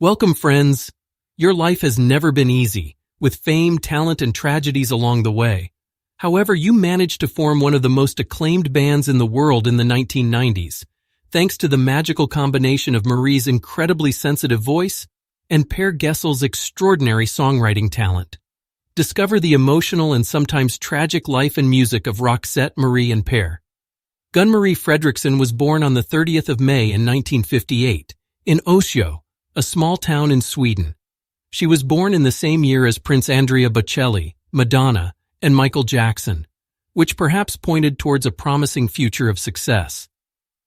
Welcome, friends. Your life has never been easy, with fame, talent, and tragedies along the way. However, you managed to form one of the most acclaimed bands in the world in the 1990s, thanks to the magical combination of Marie's incredibly sensitive voice and Per Gessle's extraordinary songwriting talent. Discover the emotional and sometimes tragic life and music of Roxette, Marie, and Per. Gun-Marie Fredriksson was born on the 30th of May in 1958 in Oslo, a small town in Sweden. She was born in the same year as Prince Andrea Bocelli, Madonna, and Michael Jackson, which perhaps pointed towards a promising future of success.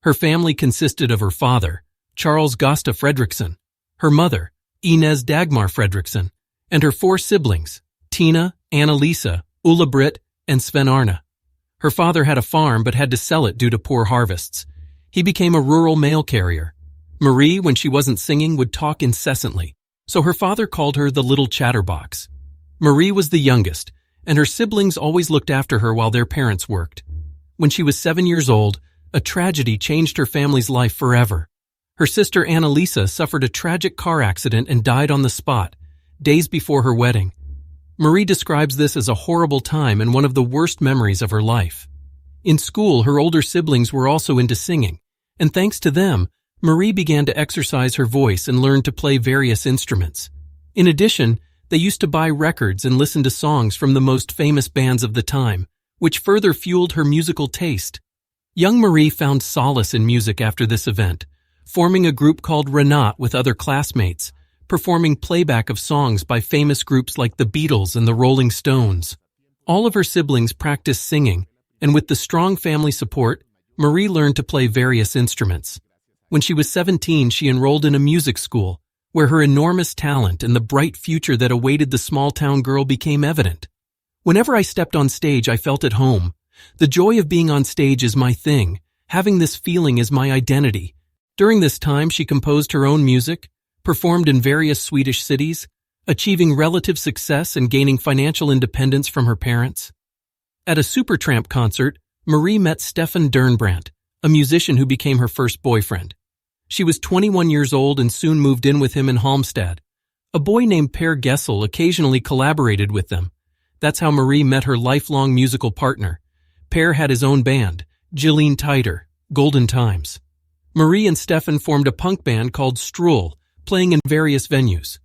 Her family consisted of her father, Charles Gosta Fredriksson, her mother, Inez Dagmar Fredriksson, and her four siblings, Tina, Annalisa, Ulla-Britt, and Sven Arne. Her father had a farm but had to sell it due to poor harvests. He became a rural mail carrier. Marie, when she wasn't singing, would talk incessantly, so her father called her the little chatterbox. Marie was the youngest, and her siblings always looked after her while their parents worked. When she was 7 years old, a tragedy changed her family's life forever. Her sister Annalisa suffered a tragic car accident and died on the spot, days before her wedding. Marie describes this as a horrible time and one of the worst memories of her life. In school, her older siblings were also into singing, and thanks to them, Marie began to exercise her voice and learn to play various instruments. In addition, they used to buy records and listen to songs from the most famous bands of the time, which further fueled her musical taste. Young Marie found solace in music after this event, forming a group called Renat with other classmates, performing playback of songs by famous groups like the Beatles and the Rolling Stones. All of her siblings practiced singing, and with the strong family support, Marie learned to play various instruments. When she was 17, she enrolled in a music school, where her enormous talent and the bright future that awaited the small-town girl became evident. Whenever I stepped on stage, I felt at home. The joy of being on stage is my thing. Having this feeling is my identity. During this time, she composed her own music, performed in various Swedish cities, achieving relative success and gaining financial independence from her parents. At a Supertramp concert, Marie met Stefan Dernbrandt, a musician who became her first boyfriend. She was 21 years old and soon moved in with him in Halmstad. A boy named Per Gessle occasionally collaborated with them. That's how Marie met her lifelong musical partner. Per had his own band, Gilleen Tider, Golden Times. Marie and Stefan formed a punk band called Stroll, playing in various venues.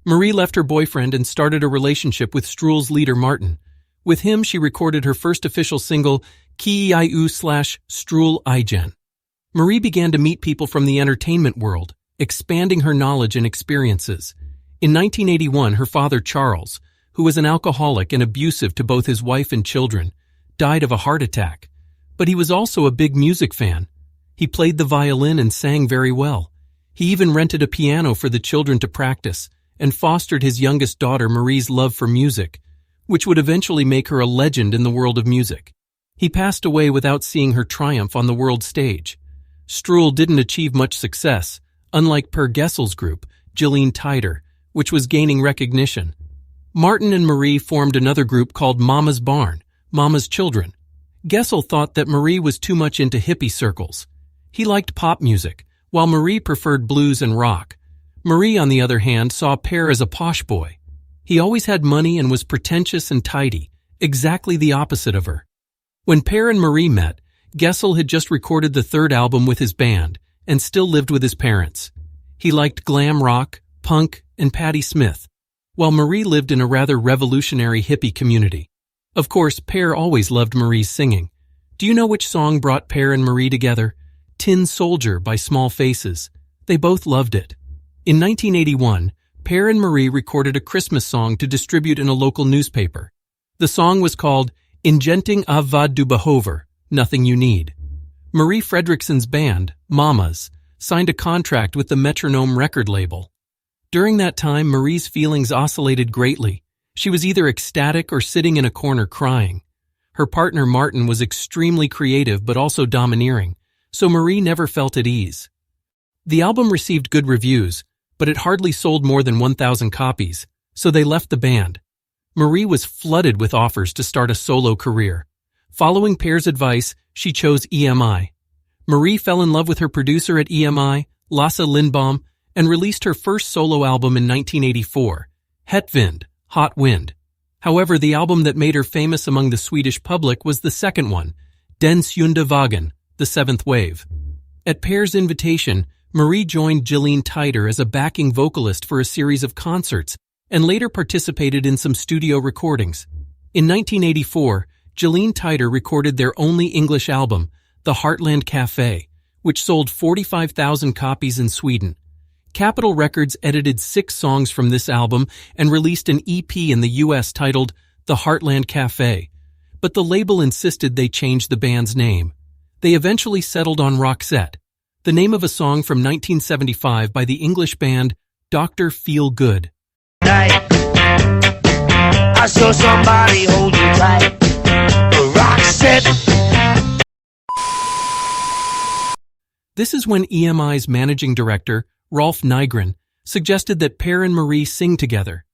Marie left her boyfriend and started a relationship with Stroll's leader Martin. With him, she recorded her first official single, Kieu/Stroll Igen. Marie began to meet people from the entertainment world, expanding her knowledge and experiences. In 1981, her father Charles, who was an alcoholic and abusive to both his wife and children, died of a heart attack. But he was also a big music fan. He played the violin and sang very well. He even rented a piano for the children to practice and fostered his youngest daughter Marie's love for music, which would eventually make her a legend in the world of music. He passed away without seeing her triumph on the world stage. Stroll didn't achieve much success, unlike Per Gessle's group, Gilleen Tider, which was gaining recognition. Martin and Marie formed another group called Mama's Barn, Mama's Children. Gessle thought that Marie was too much into hippie circles. He liked pop music, while Marie preferred blues and rock. Marie, on the other hand, saw Per as a posh boy. He always had money and was pretentious and tidy, exactly the opposite of her. When Per and Marie met, Gessle had just recorded the third album with his band and still lived with his parents. He liked glam rock, punk, and Patti Smith, while Marie lived in a rather revolutionary hippie community. Of course, Per always loved Marie's singing. Do you know which song brought Per and Marie together? Tin Soldier by Small Faces. They both loved it. In 1981, Per and Marie recorded a Christmas song to distribute in a local newspaper. The song was called Enchanting av vad du behöver, Nothing You Need. Marie Fredriksson's band, Mamas, signed a contract with the Metronome record label. During that time, Marie's feelings oscillated greatly. She was either ecstatic or sitting in a corner crying. Her partner Martin was extremely creative but also domineering, so Marie never felt at ease. The album received good reviews, but it hardly sold more than 1,000 copies, so they left the band. Marie was flooded with offers to start a solo career. Following Per's advice, she chose EMI. Marie fell in love with her producer at EMI, Lasse Lindbaum, and released her first solo album in 1984, Hetvind, Hot Wind. However, the album that made her famous among the Swedish public was the second one, Den sjunde Vågen, The Seventh Wave. At Per's invitation, Marie joined Gilleen Titer as a backing vocalist for a series of concerts and later participated in some studio recordings. In 1984, Gilleen Titer recorded their only English album, The Heartland Café, which sold 45,000 copies in Sweden. Capitol Records edited 6 songs from this album and released an EP in the US titled The Heartland Café, but the label insisted they change the band's name. They eventually settled on Roxette, the name of a song from 1975 by the English band Dr. Feel Good. I saw somebody hold you tight. Roxette. This is when EMI's managing director, Rolf Nygren, suggested that Per and Marie sing together.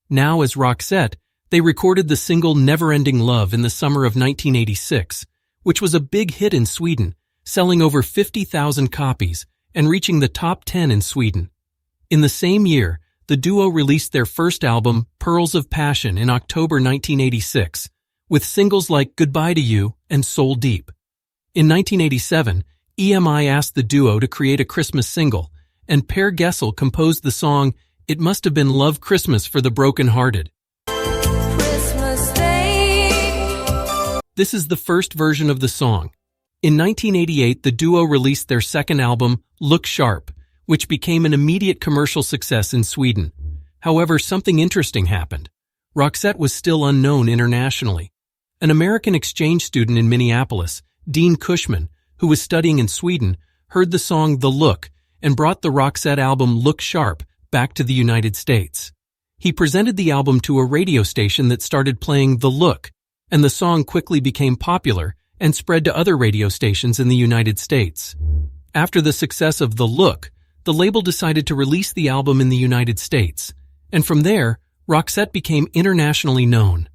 Now as Roxette, they recorded the single Neverending Love in the summer of 1986, which was a big hit in Sweden, selling over 50,000 copies and reaching the top 10 in Sweden. In the same year, the duo released their first album, Pearls of Passion, in October 1986, with singles like Goodbye to You and Soul Deep. In 1987, EMI asked the duo to create a Christmas single, and Per Gessle composed the song It Must Have Been Love Christmas for the Broken-Hearted. Christmas Day. This is the first version of the song. In 1988, the duo released their second album, Look Sharp, which became an immediate commercial success in Sweden. However, something interesting happened. Roxette was still unknown internationally. An American exchange student in Minneapolis, Dean Cushman, who was studying in Sweden, heard the song The Look and brought the Roxette album Look Sharp back to the United States. He presented the album to a radio station that started playing The Look, and the song quickly became popular and spread to other radio stations in the United States. After the success of The Look, the label decided to release the album in the United States, and from there, Roxette became internationally known.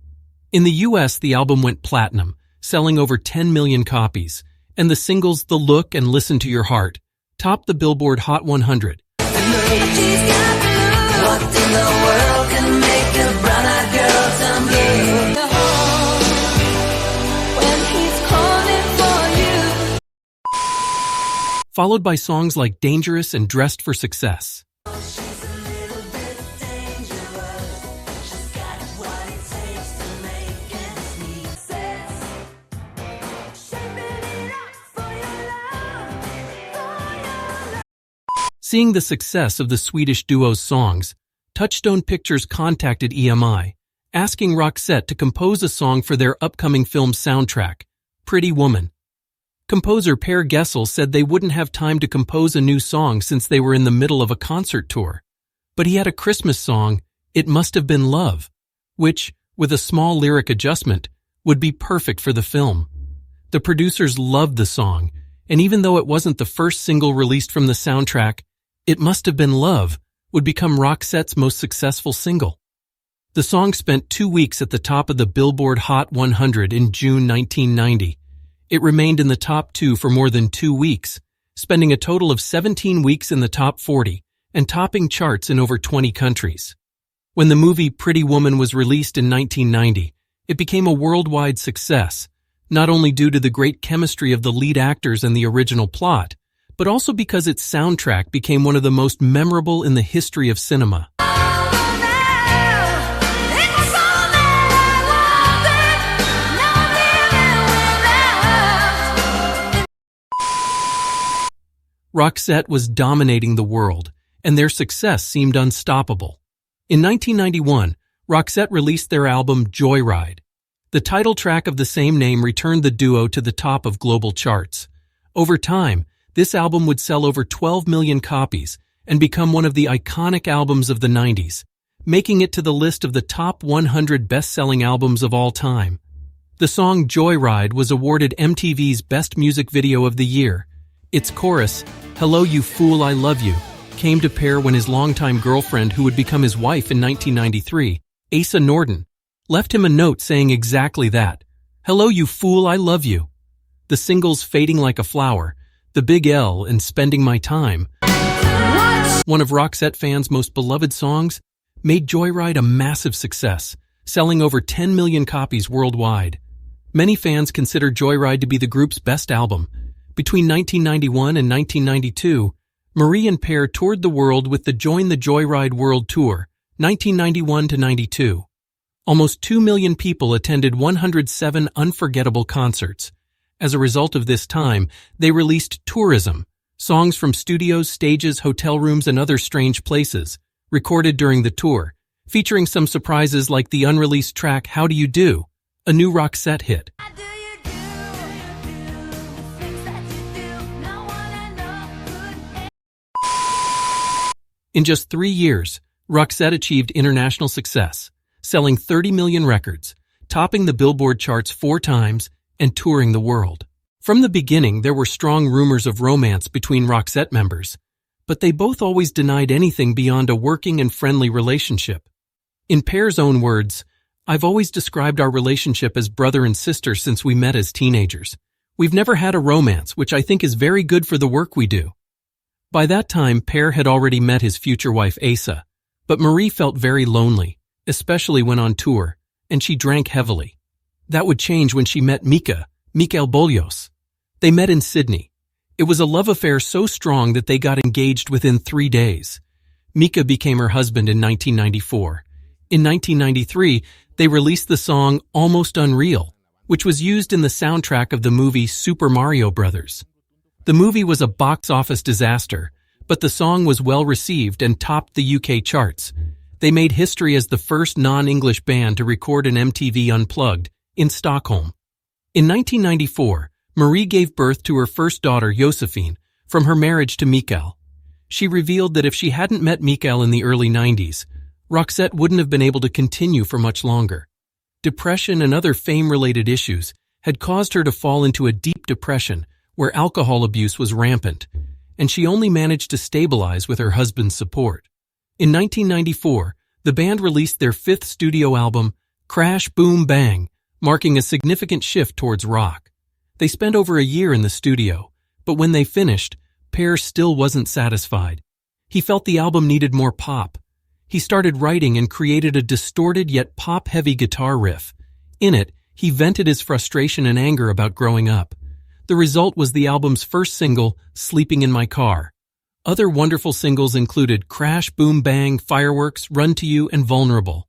In the US, the album went platinum, selling over 10 million copies, and the singles The Look and Listen to Your Heart topped the Billboard Hot 100. What in the world can make a brown-eyed girl turn blue? When he's calling for you. Followed by songs like Dangerous and Dressed for Success. She's a little bit dangerous. She's got what it takes to make ends meet. Shaping it up for your love. Seeing the success of the Swedish duo's songs, Touchstone Pictures contacted EMI, asking Roxette to compose a song for their upcoming film soundtrack, Pretty Woman. Composer Per Gessle said they wouldn't have time to compose a new song since they were in the middle of a concert tour. But he had a Christmas song, It Must Have Been Love, which, with a small lyric adjustment, would be perfect for the film. The producers loved the song, and even though it wasn't the first single released from the soundtrack, It Must Have Been Love would become Roxette's most successful single. The song spent 2 weeks at the top of the Billboard Hot 100 in June 1990. It remained in the top 2 for more than 2 weeks, spending a total of 17 weeks in the top 40 and topping charts in over 20 countries. When the movie Pretty Woman was released in 1990, it became a worldwide success, not only due to the great chemistry of the lead actors and the original plot, but also because its soundtrack became one of the most memorable in the history of cinema. Roxette was dominating the world, and their success seemed unstoppable. In 1991, Roxette released their album Joyride. The title track of the same name returned the duo to the top of global charts. Over time, this album would sell over 12 million copies and become one of the iconic albums of the 90s, making it to the list of the top 100 best-selling albums of all time. The song Joyride was awarded MTV's Best Music Video of the Year. Its chorus, Hello You Fool, I Love You, came to Per when his longtime girlfriend, who would become his wife in 1993, Asa Norden, left him a note saying exactly that. Hello you fool, I love you. The singles Fading Like a Flower, The Big L, and Spending My Time, one of Roxette fans' most beloved songs, made Joyride a massive success, selling over 10 million copies worldwide. Many fans consider Joyride to be the group's best album. Between 1991 and 1992, Marie and Per toured the world with the Join the Joyride World Tour, 1991 to 92. Almost 2 million people attended 107 unforgettable concerts. As a result of this time, they released Tourism, songs from studios, stages, hotel rooms, and other strange places, recorded during the tour, featuring some surprises like the unreleased track How Do You Do, a new Roxette hit. In just 3 years, Roxette achieved international success, selling 30 million records, topping the Billboard charts 4 times, and touring the world. From the beginning, there were strong rumors of romance between Roxette members, but they both always denied anything beyond a working and friendly relationship. In Per's own words, "I've always described our relationship as brother and sister since we met as teenagers. We've never had a romance, which I think is very good for the work we do." By that time, Per had already met his future wife Asa, but Marie felt very lonely, especially when on tour, and she drank heavily. That would change when she met Mikel Bolyos. They met in Sydney. It was a love affair so strong that they got engaged within 3 days. Mika became her husband in 1994. In 1993, they released the song Almost Unreal, which was used in the soundtrack of the movie Super Mario Bros. The movie was a box office disaster, but the song was well received and topped the UK charts. They made history as the first non-English band to record an MTV Unplugged in Stockholm. In 1994, Marie gave birth to her first daughter, Josephine, from her marriage to Mikel. She revealed that if she hadn't met Mikel in the early 90s, Roxette wouldn't have been able to continue for much longer. Depression and other fame-related issues had caused her to fall into a deep depression where alcohol abuse was rampant, and she only managed to stabilize with her husband's support. In 1994, the band released their 5th studio album, Crash Boom Bang, marking a significant shift towards rock. They spent over a year in the studio, but when they finished, Per still wasn't satisfied. He felt the album needed more pop. He started writing and created a distorted yet pop-heavy guitar riff. In it, he vented his frustration and anger about growing up. The result was the album's first single, Sleeping in My Car. Other wonderful singles included Crash, Boom, Bang, Fireworks, Run to You, and Vulnerable.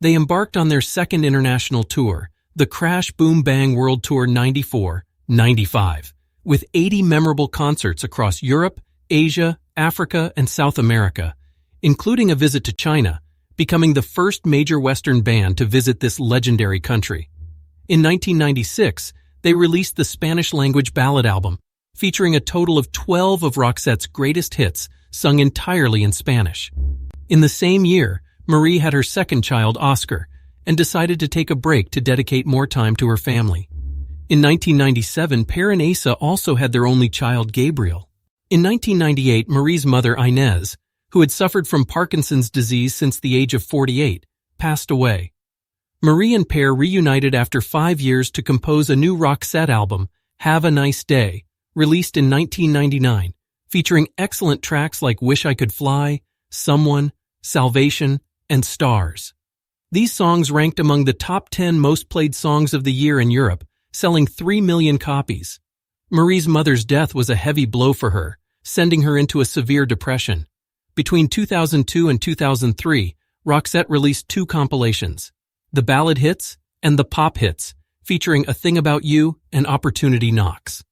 They embarked on their second international tour, the Crash, Boom, Bang World Tour 94-95, with 80 memorable concerts across Europe, Asia, Africa, and South America, including a visit to China, becoming the first major Western band to visit this legendary country. In 1996, they released the Spanish-language ballad album, featuring a total of 12 of Roxette's greatest hits, sung entirely in Spanish. In the same year, Marie had her second child, Oscar, and decided to take a break to dedicate more time to her family. In 1997, Per and Asa also had their only child, Gabriel. In 1998, Marie's mother, Inez, who had suffered from Parkinson's disease since the age of 48, passed away. Marie and Per reunited after 5 years to compose a new Roxette album, Have a Nice Day, released in 1999, featuring excellent tracks like Wish I Could Fly, Someone, Salvation, and Stars. These songs ranked among the top 10 most played songs of the year in Europe, selling 3 million copies. Marie's mother's death was a heavy blow for her, sending her into a severe depression. Between 2002 and 2003, Roxette released 2 compilations, the Ballad Hits and the Pop Hits, featuring A Thing About You and Opportunity Knocks.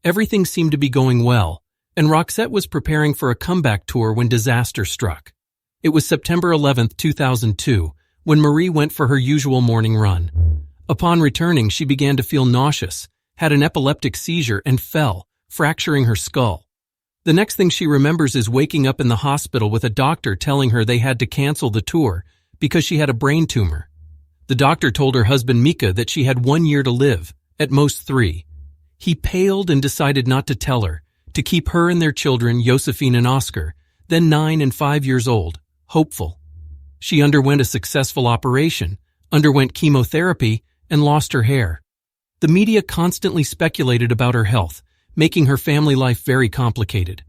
Everything seemed to be going well, and Roxette was preparing for a comeback tour when disaster struck. It was September 11, 2002, when Marie went for her usual morning run. Upon returning, she began to feel nauseous, had an epileptic seizure, and fell, fracturing her skull. The next thing she remembers is waking up in the hospital with a doctor telling her they had to cancel the tour because she had a brain tumor. The doctor told her husband Mika that she had 1 year to live, at most 3. He paled and decided not to tell her, to keep her and their children, Josephine and Oscar, then 9 and 5 years old, hopeful. She underwent a successful operation, underwent chemotherapy, and lost her hair. The media constantly speculated about her health, making her family life very complicated.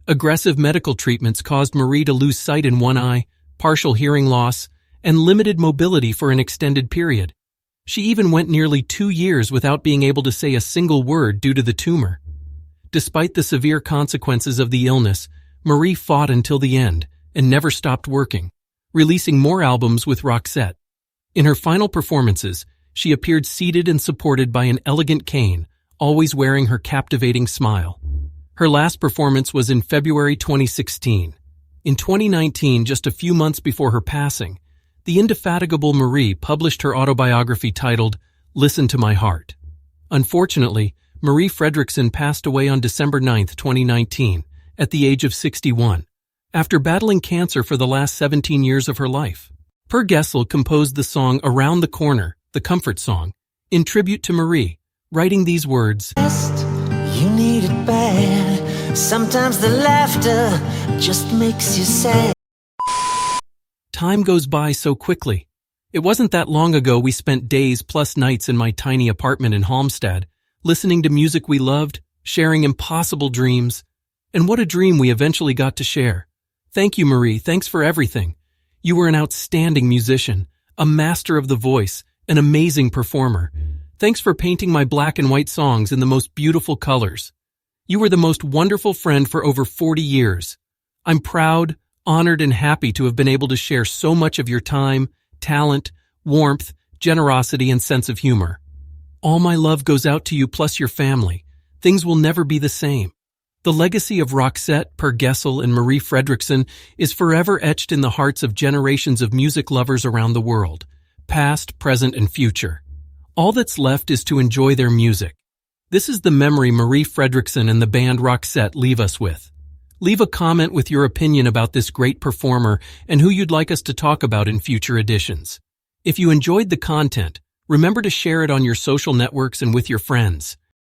Aggressive medical treatments caused Marie to lose sight in one eye, partial hearing loss, and limited mobility for an extended period. She even went nearly 2 years without being able to say a single word due to the tumor. Despite the severe consequences of the illness, Marie fought until the end and never stopped working, releasing more albums with Roxette. In her final performances, she appeared seated and supported by an elegant cane, always wearing her captivating smile. Her last performance was in February 2016. In 2019, just a few months before her passing, the indefatigable Marie published her autobiography titled Listen to My Heart. Unfortunately, Marie Fredriksson passed away on December 9, 2019, at the age of 61, after battling cancer for the last 17 years of her life. Per Gessle composed the song Around the Corner, the comfort song, in tribute to Marie, writing these words, You need it bad. Sometimes the laughter just makes you sad. Time goes by so quickly. It wasn't that long ago we spent days plus nights in my tiny apartment in Halmstad, listening to music we loved, sharing impossible dreams. And what a dream we eventually got to share. Thank you, Marie. Thanks for everything. You were an outstanding musician, a master of the voice, an amazing performer. Thanks for painting my black and white songs in the most beautiful colors. You were the most wonderful friend for over 40 years. I'm proud, honored, and happy to have been able to share so much of your time, talent, warmth, generosity, and sense of humor. All my love goes out to you plus your family. Things will never be the same. The legacy of Roxette, Per Gessle, and Marie Fredriksson is forever etched in the hearts of generations of music lovers around the world, past, present, and future. All that's left is to enjoy their music. This is the memory Marie Fredriksson and the band Roxette leave us with. Leave a comment with your opinion about this great performer and who you'd like us to talk about in future editions. If you enjoyed the content, remember to share it on your social networks and with your friends.